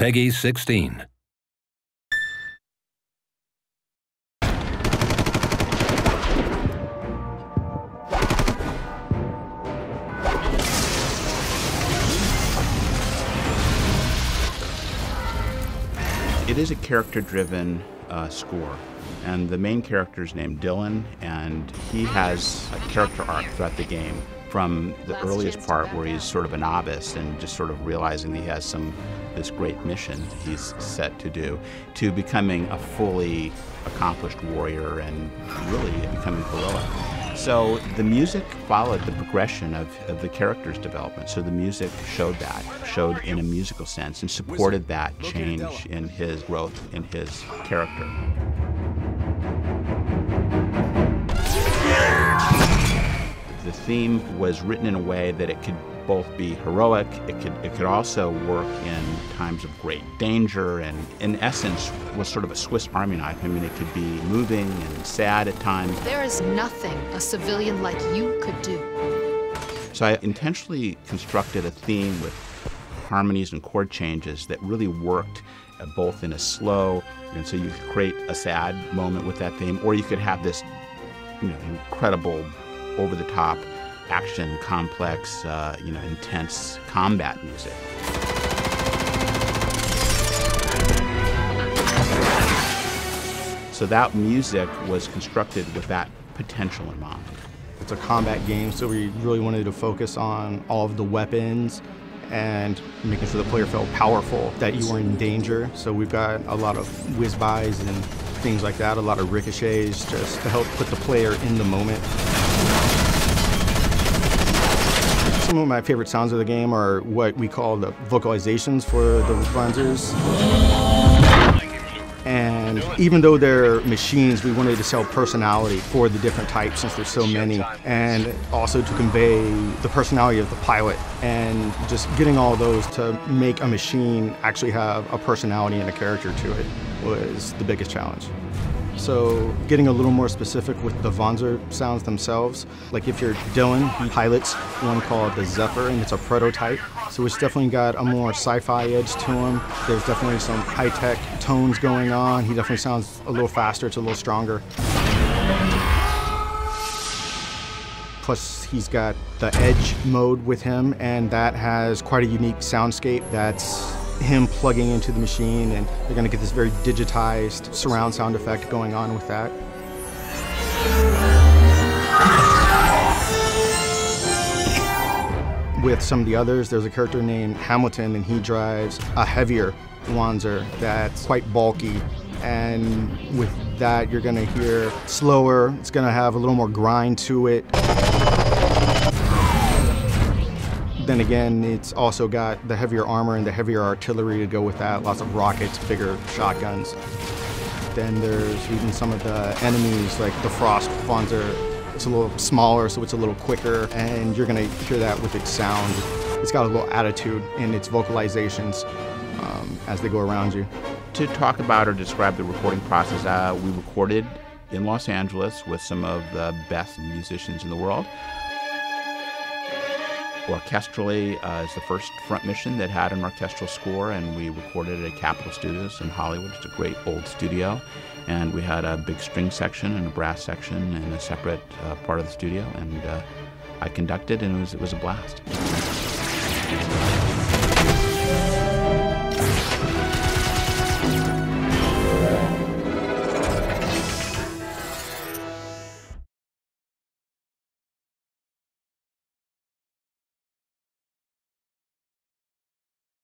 Peggy 16. It is a character-driven score, and the main character is named Dylan, and he has a character arc throughout the game, from the earliest part where he's sort of a novice and just sort of realizing that he has this great mission he's set to do, to becoming a fully accomplished warrior and really becoming heroic. So the music followed the progression of the character's development. So the music showed in a musical sense, and supported that change in his growth in his character. The theme was written in a way that it could both be heroic, it could also work in times of great danger, and in essence was sort of a Swiss Army knife. I mean, it could be moving and sad at times. There is nothing a civilian like you could do. So I intentionally constructed a theme with harmonies and chord changes that really worked both in a slow, and so you could create a sad moment with that theme, or you could have this, incredible, over-the-top, action, complex, intense combat music. So that music was constructed with that potential in mind. It's a combat game, so we really wanted to focus on all of the weapons and making sure the player felt powerful, that you were in danger. So we've got a lot of whiz-bys and things like that, a lot of ricochets, just to help put the player in the moment. Some of my favorite sounds of the game are what we call the vocalizations for the Vanzers. And even though they're machines, we wanted to sell personality for the different types, since there's so many, and also to convey the personality of the pilot, and just getting all those to make a machine actually have a personality and a character to it was the biggest challenge. So getting a little more specific with the Vanzer sounds themselves. Like if you're Dylan, he pilots one called the Zephyr, and it's a prototype. So it's definitely got a more sci-fi edge to him. There's definitely some high-tech tones going on. He definitely sounds a little faster, it's a little stronger. Plus he's got the Edge mode with him, and that has quite a unique soundscape. That's him plugging into the machine, and you're going to get this very digitized surround sound effect going on with that. With some of the others, there's a character named Hamilton, and he drives a heavier Wanzer that's quite bulky. And with that, you're going to hear slower, it's going to have a little more grind to it. Then again, it's also got the heavier armor and the heavier artillery to go with that, lots of rockets, bigger shotguns. Then there's even some of the enemies, like the Frost Vanzer. It's a little smaller, so it's a little quicker, and you're gonna hear that with its sound. It's got a little attitude in its vocalizations as they go around you. To talk about or describe the recording process, we recorded in Los Angeles with some of the best musicians in the world. Orchestrally is the first front mission that had an orchestral score, and we recorded it at Capitol Studios in Hollywood. It's a great old studio, and we had a big string section and a brass section in a separate part of the studio, and I conducted, and it was a blast.